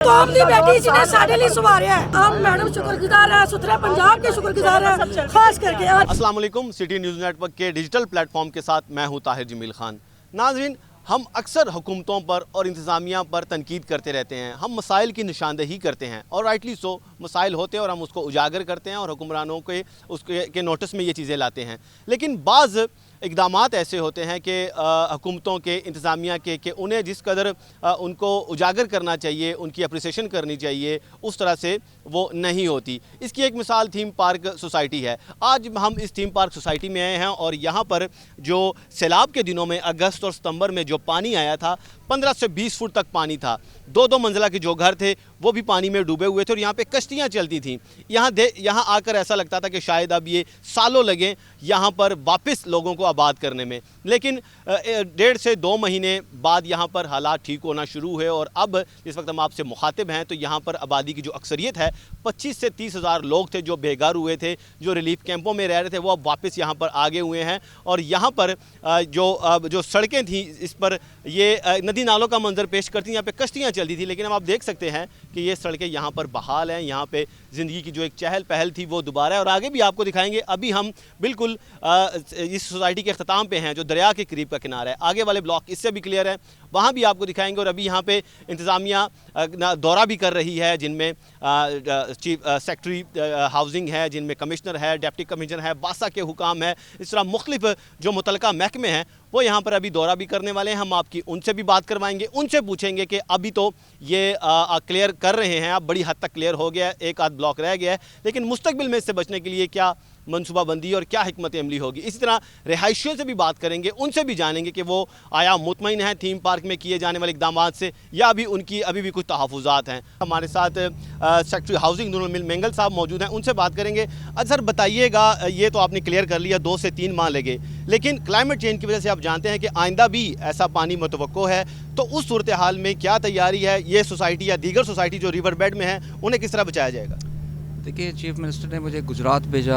कौम दी बेटी जिन्हें साढ़े लिए संवारिया है, हम मैडम शुक्रगुजार हैं, सुथरे पंजाब के शुक्रगुजार हैं, खास करके। अस्सलाम वालेकुम, सिटी न्यूज़ नेटवर्क के डिजिटल प्लेटफॉर्म के साथ मैं हूं ताहिर जमील खान। नाज़रीन, हम अक्सर हुकूमतों पर और इंतज़ामिया पर तनकीद करते रहते हैं, हम मसाइल की निशानदही करते हैं और राइटली सो मसाइल होते हैं और हम उसको उजागर करते हैं और हुक्मरानों के उसके नोटिस में ये चीज़ें लाते हैं। लेकिन बाज़ इक़दामात ऐसे होते हैं कि हुकूमतों के इंतज़ामिया के उन्हें जिस कदर उनको उजागर करना चाहिए, उनकी अप्रिसिएशन करनी चाहिए, उस तरह से वो नहीं होती। इसकी एक मिसाल थीम पार्क सोसाइटी है। आज हम इस थीम पार्क सोसाइटी में आए हैं और यहाँ पर जो सैलाब के दिनों में अगस्त और सितंबर में जो पानी आया था, 15 से 20 फुट तक पानी था। दो मंजिला के जो घर थे वो भी पानी में डूबे हुए थे और यहाँ पे कश्तियाँ चलती थीं। यहाँ आकर ऐसा लगता था कि शायद अब ये सालों लगें यहाँ पर वापस लोगों को आबाद करने में, लेकिन 1.5 से 2 महीने बाद यहाँ पर हालात ठीक होना शुरू हुए और अब इस वक्त हम आपसे मुखातिब हैं तो यहाँ पर आबादी की जो अक्सरियत है, 25 से 30 हज़ार लोग थे जो बेघर हुए थे, जो रिलीफ कैंपों में रह रहे थे, वो अब वापस यहाँ पर आगे हुए हैं। और यहाँ पर जो सड़कें थीं, इस पर ये नदी नालों का मंजर पेश करती, यहाँ पे कश्तियाँ चलती थी, लेकिन अब आप देख सकते हैं कि ये सड़कें यहाँ पर बहाल हैं। यहाँ पे ज़िंदगी की जो एक चहल पहल थी वो दोबारा है और आगे भी आपको दिखाएंगे। अभी हम बिल्कुल इस सोसाइटी के अख्ताम पे हैं जो दरिया के करीब का किनारा है। आगे वाले ब्लॉक इससे भी क्लियर है, वहाँ भी आपको दिखाएंगे। और अभी यहाँ पे इंतज़ामिया दौरा भी कर रही है, जिनमें चीफ सेक्रेटरी हाउसिंग है, जिनमें कमिश्नर है, डिप्टी कमिश्नर है, बासा के हुकाम है, इस तरह मुख्तलिफ जो मुतलका महकमे हैं वो यहाँ पर अभी दौरा भी करने वाले हैं। हम आपकी उनसे भी बात करवाएंगे, उनसे पूछेंगे कि अभी तो ये क्लियर कर रहे हैं, अब बड़ी हद तक क्लियर हो गया है, एक आध ब्लॉक रह गया है, लेकिन मुस्तकबिल में इससे बचने के लिए क्या मनसूबाबंदी और क्या हिकमत अमली होगी। इसी तरह रिहायशियों से भी बात करेंगे, उनसे भी जानेंगे कि वो आया मुतमईन हैं थीम पार्क में किए जाने वाले इक़दामात से या अभी उनकी अभी भी कुछ तहफ़्फ़ुज़ात हैं। हमारे साथ सेक्रेटरी हाउसिंग नूरुल मेंगल साहब मौजूद हैं, उनसे बात करेंगे। सर बताइएगा, ये तो आपने क्लियर कर लिया 2 से 3 माह लगे, लेकिन क्लाइमेट चेंज की वजह से आप जानते हैं कि आइंदा भी ऐसा पानी मुतवक्को है, तो उस सूरत हाल में क्या तैयारी है, ये सोसाइटी या दीगर सोसाइटी जो रिवर बेड में है उन्हें किस तरह बचाया जाएगा? देखिए, चीफ मिनिस्टर ने मुझे गुजरात भेजा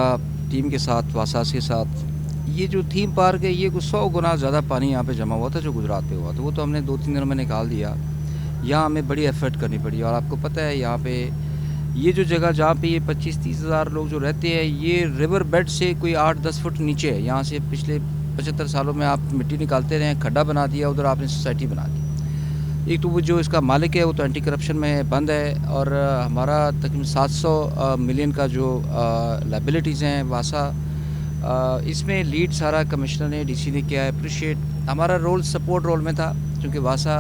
टीम के साथ, वासास के साथ। ये जो थीम पार्क है, ये कुछ 100 गुना ज़्यादा पानी यहाँ पे जमा हुआ था जो गुजरात पे हुआ, तो वो तो हमने 2-3 दिनों में निकाल दिया। यहाँ हमें बड़ी एफर्ट करनी पड़ी और आपको पता है यहाँ पे ये जो जगह जहाँ पे ये 25-30 हज़ार लोग जो रहते हैं, ये रिवर बेड से कोई 8-10 फुट नीचे है। यहाँ से पिछले 75 सालों में आप मिट्टी निकालते रहे, खड्डा बना दिया, उधर आपने सोसाइटी बना दी। एक तो वो जो इसका मालिक है वो तो एंटी करप्शन में बंद है और हमारा तकरीबन 700 मिलियन का जो लाइबिलिटीज़ हैं वासा, इसमें लीड सारा कमिश्नर ने, डीसी ने किया है। अप्रिशिएट हमारा रोल सपोर्ट रोल में था, क्योंकि वासा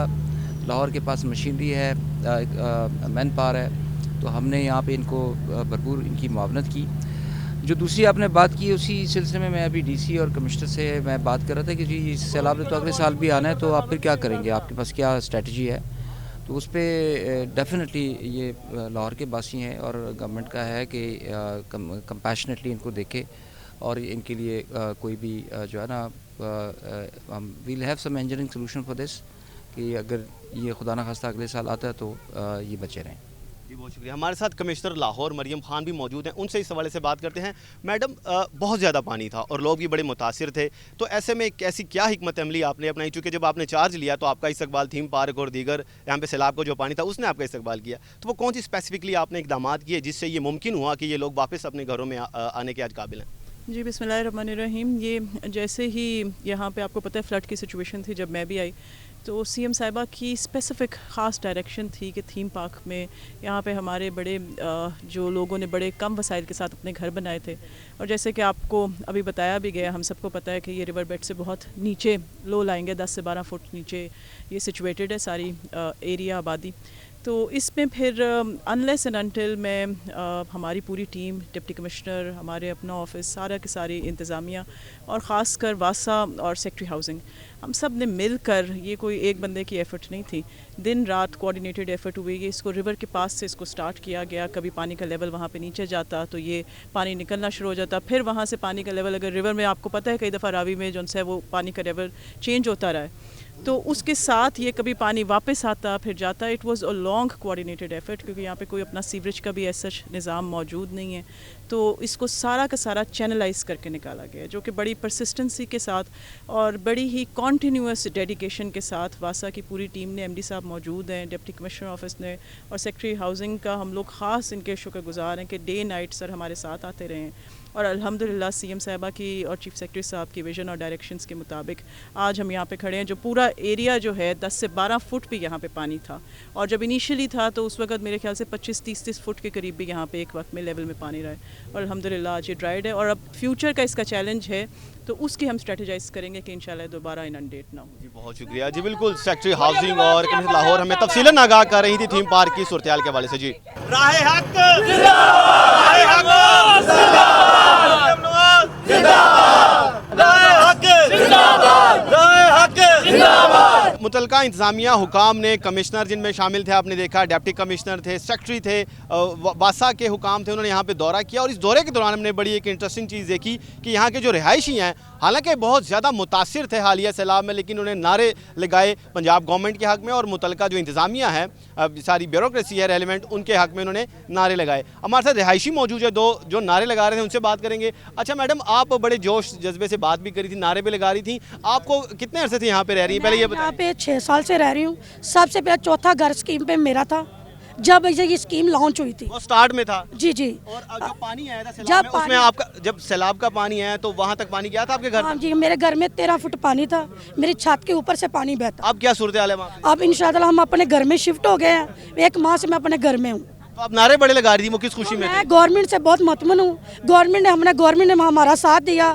लाहौर के पास मशीनरी है, मैन पावर है, तो हमने यहाँ पे इनको भरपूर इनकी मुआवनत की। जो दूसरी आपने बात की, उसी सिलसिले में मैं अभी डीसी और कमिश्नर से मैं बात कर रहा था कि जी इस सैलाब ने तो अगले साल भी आना है, तो आप फिर क्या करेंगे, आपके पास क्या स्ट्रेटजी है। तो उस पर डेफिनेटली ये लाहौर के बासी हैं और गवर्नमेंट का है कि कंपैशनेटली इनको देखे और इनके लिए कोई भी जो है ना, we'll have some engineering solution for this, कि अगर ये खुदा न खास्ता अगले साल आता है तो ये बचे रहें। जी बहुत शुक्रिया। हमारे साथ कमिश्नर लाहौर मरियम खान भी मौजूद हैं, उनसे इस हवाले से बात करते हैं। मैडम, बहुत ज़्यादा पानी था और लोग भी बड़े मुतासिर थे, तो ऐसे में कैसी क्या हिकमत अमली आपने अपनाई? चूँकि जब आपने चार्ज लिया तो आपका इस्तकबाल थीम पार्क और दीगर यहाँ पे सैलाब का जो पानी था उसने आपका इस्तकबाल किया, तो वो कौन सी स्पेसिफिकली आपने इक़दामात किए जिससे ये मुमकिन हुआ कि ये लोग वापस अपने घरों में आने के आज काबिल हैं? जी बिस्मिल्लाहिर्रहमानिर्रहीम। ये जैसे ही यहाँ पे आपको पता है फ्लड की सिचुएशन थी जब मैं भी आई, तो सीएम साहिबा की स्पेसिफ़िक ख़ास डायरेक्शन थी कि थीम पार्क में यहाँ पे हमारे बड़े जो लोगों ने बड़े कम वसाइल के साथ अपने घर बनाए थे, और जैसे कि आपको अभी बताया भी गया, हम सबको पता है कि ये रिवर बेड से बहुत नीचे लो लाएंगे, 10 से 12 फुट नीचे ये सिचुएटेड है सारी एरिया आबादी। तो इसमें फिर अनलेस एंड अनटिल मैं हमारी पूरी टीम, डिप्टी कमिश्नर, हमारे अपना ऑफिस, सारा के सारी इंतज़ामिया और ख़ास कर वासा और सेक्रेटरी हाउसिंग, हम सब ने मिलकर, ये कोई एक बंदे की एफ़र्ट नहीं थी, दिन रात कोऑर्डिनेटेड एफ़र्ट हुई। ये इसको रिवर के पास से इसको स्टार्ट किया गया, कभी पानी का लेवल वहाँ पे नीचे जाता तो ये पानी निकलना शुरू हो जाता, फिर वहाँ से पानी का लेवल, अगर रिवर में आपको पता है कई दफ़ा रावी में जो है वो पानी का लेवल चेंज होता रहा है, تو اس کے ساتھ یہ کبھی پانی واپس آتا پھر جاتا. It was a long کوآرڈینیٹڈ effort کیونکہ یہاں پہ کوئی اپنا سیوریج کا بھی ایسا نظام موجود نہیں ہے. تو اس کو سارا کا سارا چینلائز کر کے نکالا گیا جو کہ بڑی پرسسٹنسی کے ساتھ اور بڑی ہی کنٹینیوس ڈیڈیکیشن کے ساتھ واسا کی پوری ٹیم نے, ایم ڈی صاحب موجود ہیں, ڈپٹی کمشنر آفس نے اور سیکٹری ہاؤسنگ کا ہم لوگ خاص ان کے شکر گزار ہیں کہ ڈے نائٹ سر ہمارے ساتھ آتے رہے ہیں. اور الحمدللہ سی ایم صاحبہ کی اور چیف سیکرٹری صاحب کی ویژن اور ڈائریکشنز کے مطابق آج ہم یہاں پہ کھڑے ہیں. جو پورا ایریا جو ہے 10 سے 12 فٹ بھی یہاں پہ پانی تھا اور جب انیشلی تھا تو اس وقت میرے خیال سے 25-30 فٹ کے قریب بھی یہاں پہ ایک وقت میں لیول میں پانی رہا ہے اور الحمدللہ آج یہ ڈرائیڈ ہے. اور اب فیوچر کا اس کا چیلنج ہے تو اس کی ہم اسٹریٹجائز کریں گے کہ انشاءاللہ دوبارہ اننڈیٹ نہ ہو. جی بہت شکریہ. جی بالکل, سیکٹری ہاؤسنگ اور کمشنر لاہور ہمیں تفصیلاً آگاہ کر رہی تھی تھیم پارک کی صورتحال کے حوالے سے. جی راہ حق متعلقہ انتظامیہ حکام نے, کمشنر جن میں شامل تھے آپ نے دیکھا, ڈپٹی کمشنر تھے, سیکٹری تھے, واسا کے حکام تھے, انہوں نے یہاں پہ دورہ کیا. اور اس دورے کے دوران ہم نے بڑی ایک انٹرسٹنگ چیز دیکھی کہ یہاں کے جو رہائشی ہیں حالانکہ بہت زیادہ متاثر تھے حالیہ سیلاب میں, لیکن انہیں نعرے لگائے پنجاب گورنمنٹ کے حق میں اور متعلقہ جو انتظامیہ ہے, ساری بیوروکریسی ہے ریلیونٹ, ان کے حق میں انہوں نے نعرے لگائے. ہمارے ساتھ رہائشی موجود ہے دو جو نعرے لگا رہے ہیں, ان سے بات کریں گے. اچھا میڈم, آپ بڑے جوش جذبے سے بات بھی کری تھی, نعرے بھی لگا رہی تھیں. آپ کو کتنے عرصے سے یہاں پہ رہ رہی ہیں؟ پہلے یہ یہاں پہ 6 سال سے رہ رہی ہوں. سب سے پہلے چوتھا گھر اسکیم پہ میرا تھا جب یہ اسکیم لانچ ہوئی تھی. وہ سٹارٹ میں تھا. جی جی. اور جب پانی آیا تھا سیلاب میں, اس میں آپ کا جب سیلاب کا پانی آیا تو وہاں تک پانی گیا تھا آپ کے گھر؟ ہاں جی, میرے گھر میں 13 فٹ پانی تھا, میری چھت کے اوپر سے پانی بہتا. اب کیا صورتحال ہے وہاں پہ؟ اب انشاءاللہ ہم اپنے گھر میں شفٹ ہو گئے ہیں. 1 ماہ سے میں اپنے گھر میں ہوں. تو آپ نعرے بڑے لگا رہی تھی, وہ کس خوشی میں؟ میں گورنمنٹ سے بہت مطمئن ہوں. گورنمنٹ نے ہمارا ساتھ دیا.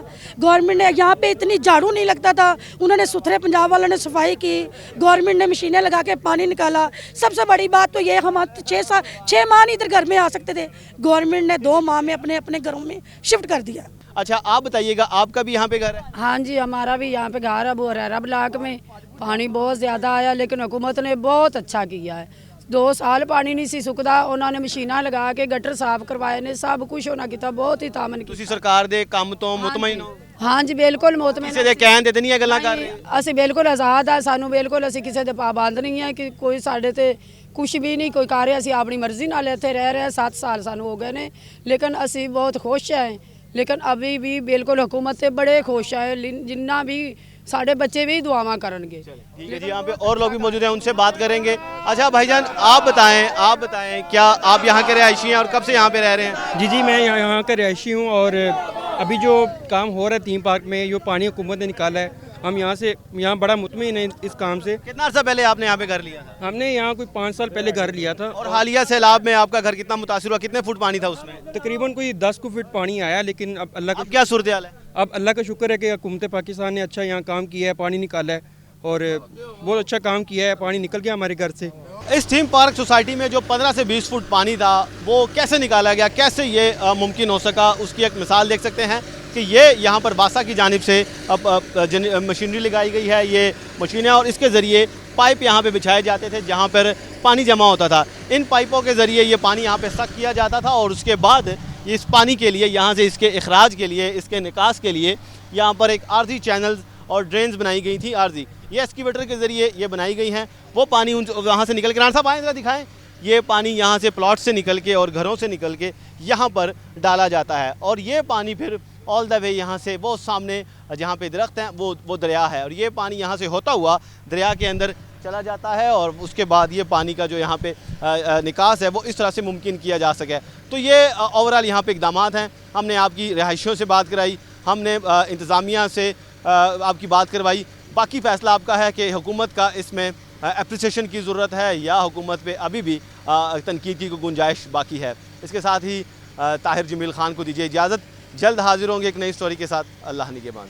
گورنمنٹ نے یہاں پہ اتنی جھاڑو نہیں لگتا تھا, انہوں نے ستھرے پنجاب والوں نے صفائی کی, گورنمنٹ نے مشینیں لگا کے پانی نکالا. سب سے بڑی بات تو یہ, ہم 6 ماہ نہیں ادھر گھر میں آ سکتے تھے, گورنمنٹ نے 2 ماہ میں اپنے گھروں میں شفٹ کر دیا. اچھا آپ بتائیے گا, آپ کا بھی یہاں پہ گھر ہے؟ ہاں جی, ہمارا بھی یہاں پہ گھر ہے بحیرہ بلاک میں. پانی بہت زیادہ آیا لیکن حکومت نے بہت اچھا کیا ہے. 2 سال پانی نہیں سی سکتا, انہوں نے مشیناں لگا کے گٹر صاف کروائے نے, سب کچھ ہونا کیتا, بہت ہی تامن ਤੁਸੀਂ ਸਰਕਾਰ ਦੇ ਕੰਮ ਤੋਂ ਮੁਤਮਈਨ ਹੋ? ہاں جی بالکل مطمئن. ਕਿਸੇ ਦੇ ਕਹਿਣ ਤੇ ਨਹੀਂ ਇਹ ਗੱਲਾਂ ਕਰ ਰਹੇ? ਅਸੀਂ ਬਿਲਕੁਲ ਆਜ਼ਾਦ ਆ, ਸਾਨੂੰ ਬਿਲਕੁਲ ਅਸੀਂ ਕਿਸੇ ਦੇ ਪਾਬੰਦ ਨਹੀਂ ਹੈ ਕਿ ਕੋਈ ਸਾਡੇ ਤੇ ਕੁਛ ਵੀ ਨਹੀਂ ਕੋਈ ਕਰ ਰਿਹਾ. ਅਸੀਂ ਆਪਣੀ ਮਰਜ਼ੀ ਨਾਲ ਇੱਥੇ ਰਹਿ ਰਹੇ ਹਾਂ, 7 ਸਾਲ ਸਾਨੂੰ ਹੋ ਗਏ ਨੇ, ਲੇਕਿਨ ਅਸੀਂ ਬਹੁਤ ਖੁਸ਼ ਹਾਂ. لیکن ابھی بھی بالکل حکومت سے بڑے خوش ہیں, جنہ بھی ساڑھے بچے بھی دعاواں کرن گے. ٹھیک ہے جی, یہاں پہ اور لوگ بھی موجود ہیں, ان سے بات کریں گے. اچھا بھائی جان, آپ بتائیں کیا آپ یہاں کے رہائشی ہیں اور کب سے یہاں پہ رہ رہے ہیں؟ جی میں یہاں کا رہائشی ہوں اور ابھی جو کام ہو رہا ہے تھیم پارک میں, جو پانی حکومت نے نکالا ہے, ہم یہاں بڑا مطمئن ہیں اس کام سے. کتنا عرصہ پہلے آپ نے یہاں پہ گھر لیا تھا؟ ہم نے یہاں کوئی 5 سال پہلے گھر لیا تھا. اور حالیہ سیلاب میں آپ کا گھر کتنا متاثر ہوا, کتنے فٹ پانی تھا اس میں؟ تقریباً کوئی 10 فٹ پانی آیا, لیکن اب کیا صورتحال ہے؟ اب اللہ کا شکر ہے کہ حکومت پاکستان نے اچھا یہاں کام کیا ہے, پانی نکالا ہے اور بہت اچھا کام کیا ہے, پانی نکل گیا ہمارے گھر سے. اس تھیم پارک سوسائٹی میں جو 15 سے 20 فٹ پانی تھا وہ کیسے نکالا گیا, کیسے یہ ممکن ہو سکا, اس کی ایک مثال دیکھ سکتے ہیں کہ یہ یہاں پر واسا کی جانب سے مشینری لگائی گئی ہے, یہ مشینیں, اور اس کے ذریعے پائپ یہاں پہ بچھائے جاتے تھے جہاں پر پانی جمع ہوتا تھا. ان پائپوں کے ذریعے یہ پانی یہاں پہ سک کیا جاتا تھا اور اس کے بعد اس پانی کے لیے یہاں سے اس کے اخراج کے لیے, اس کے نکاس کے لیے یہاں پر ایک عارضی چینلز اور ڈرینز بنائی گئی تھی. عارضی یہ ایکسکیویٹر کے ذریعے یہ بنائی گئی ہیں. وہ پانی وہاں سے نکل کے, رانا صاحب آئیں ذرا دکھائیں, یہ پانی یہاں سے پلاٹ سے نکل کے اور گھروں سے نکل کے یہاں پر ڈالا جاتا ہے. اور یہ پانی پھر آل دا وے یہاں سے وہ سامنے جہاں پہ درخت ہیں وہ دریا ہے, اور یہ پانی یہاں سے ہوتا ہوا دریا کے اندر چلا جاتا ہے, اور اس کے بعد یہ پانی کا جو یہاں پہ نکاس ہے وہ اس طرح سے ممکن کیا جا سکے. تو یہ اوورال یہاں پہ اقدامات ہیں. ہم نے آپ کی رہائشیوں سے بات کرائی, ہم نے انتظامیہ سے آپ کی بات کروائی. باقی فیصلہ آپ کا ہے کہ حکومت کا اس میں اپریسیشن کی ضرورت ہے یا حکومت پہ ابھی بھی تنقید کی گنجائش باقی ہے. اس کے ساتھ ہی طاہر جمیل خان کو دیجیے اجازت. جلد حاضر ہوں گے ایک نئی سٹوری کے ساتھ. اللہ نگہبان.